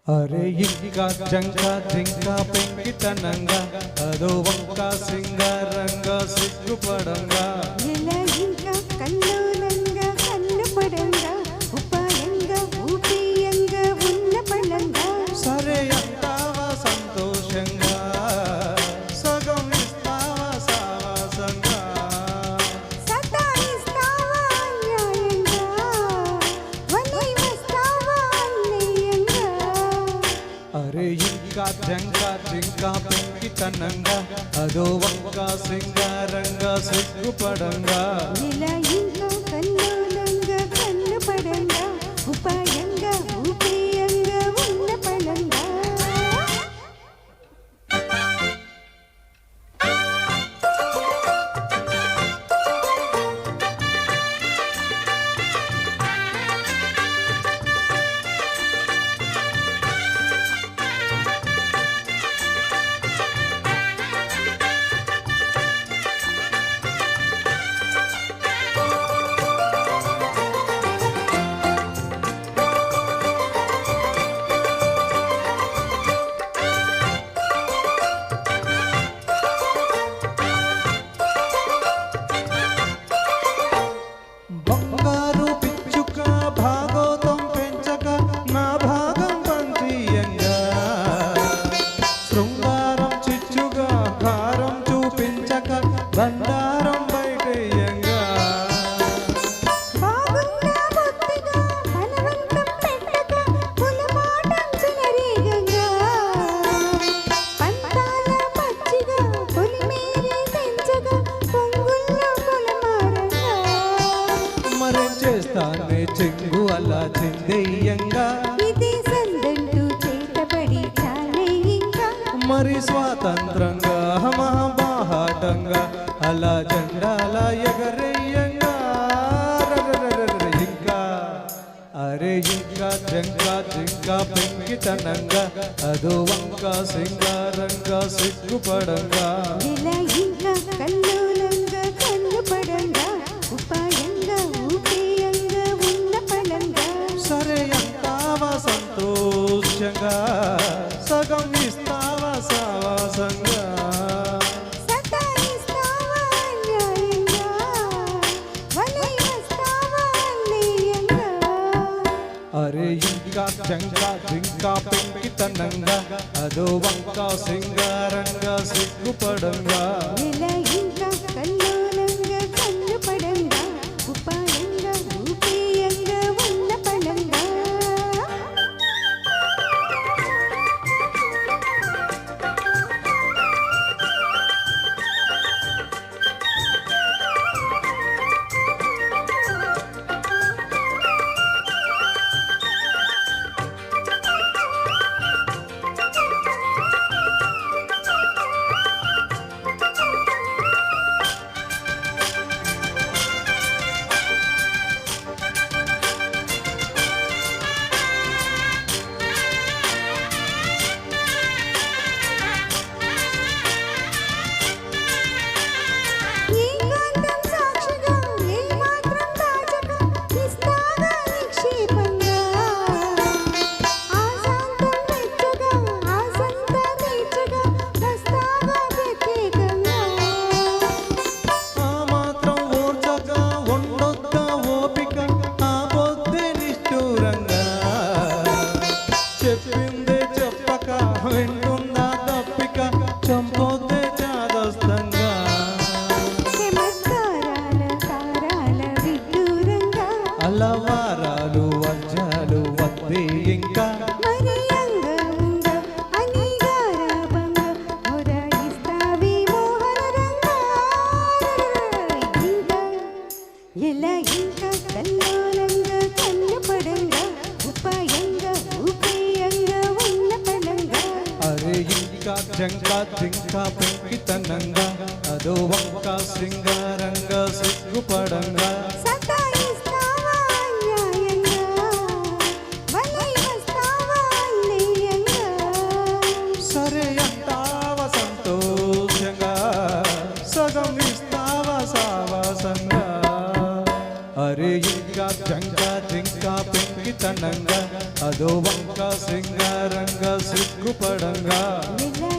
అరే ఇంకా జంక జింక పెంకితనంగా అదో వంక సింగారంగా సిగ్గుపడంగా ఇలా ఇంకా కల్లోలంగా కన్నుపడంగా ఉపాయంగా ఊపియంగా ఉన్న పడంగా సరే అంతావా సంతోషంగా సగం ఇస్తావా సావాసంగా సతాయిస్తావా న్యాయంగా వలై వస్తావా అన్యాయంగా అరే ఇంకా జంక జింక పెంకితనంగా అదో వంక సింగారంగా సిగ్గుపడంగా ఇలా ఇంకా కల్లోలంగా కన్నుపడంగా ఉపాయంగా ఊపియంగా ఉన్న పడంగా బంగారు పిచ్చుక భాగోతం పెంచక నా భాగం పంచీయంగా శృంగారం చిచ్చుగా భారం చూపించక బండారం బయటేయంగా బాగున్నా బొత్తిగా బలవంతం పెట్టక కులమాటం చెలరేగంగా పంతాల పచ్చిగా పొలిమేరే పెంచగా పొంగుల్లో కులమారంగా మరేం చేస్తానే చెంగు అలా చిందెయ్యంగా ఇదే సందంటూ చేతబడి చాలే ఇంకా మరి స్వాతంత్రంగా మహాబాహాటంగా అలా జెండాల ఎగరేయంగా రరరరరర ఇంకా అరే ఇంకా జంక జింక పెంకితనంగా అదో వంక సింగారంగా సిగ్గుపడంగా ఇలా ఇంకా కల్లోలంగా కన్నుపడంగా ఉపాయంగా ఊపియంగా ఉన్న పడంగా సరే అంతావా సంతోషంగా సగం ఇస్తావా సావాసంగా సతాయిస్తావా న్యాయంగా వలై వస్తావా అన్యాయంగా అరే ఇంకా జంక జింక పెంకితనంగా అదో వంక సింగారంగా సిగ్గుపడంగా ఇలా ఇంకా కల్లోలంగా కన్నుపడంగా ఉపాయంగా ఊపియంగా ఉన్న పడంగా ఏకాంతం సాక్షిగా ఏమాత్రం దాచక ఇస్తాగా నిక్షేపంగా ఆశాంతం మెచ్చగా ఆశంతా తీర్చగా వస్తాగా ప్రత్యేకంగా ఆ మాత్రం ఓర్చక ఉండొద్దా ఓపిక ఆ పొద్దే నిష్ఠూరంగా చెప్పిందే చెప్పక వింటుందా తప్పిక చంపొద్దే చాదస్తంగా చమత్కారాల తారాల విడ్డూరంగా అలవారాలు వర్జాలు వద్దే ఇంకా మరి అంగంగా అని గారాబంగా మొరాయిస్తావి మోహనరంగా ఇంకా ఎలా ఇంకా కల్లోలంగా కన్నుపడంగా ఉపాయంగా ఊపియంగా ఉన్న పడంగా అరే ఇంకా జంక జింక పెంకితనంగా అదో వంక సింగారంగా సిగ్గుపడంగా సతాయిస్తావా న్యాయంగా వలై వస్తావా అన్యాయంగా సరే అంతావా సంతోషంగా సగం ఇస్తావా సావాసంగా అరే ఇంకా జంక జింక పెంకి పెంకితనంగా అదో వంక సింగారంగా సిగ్గుపడంగా ఇలా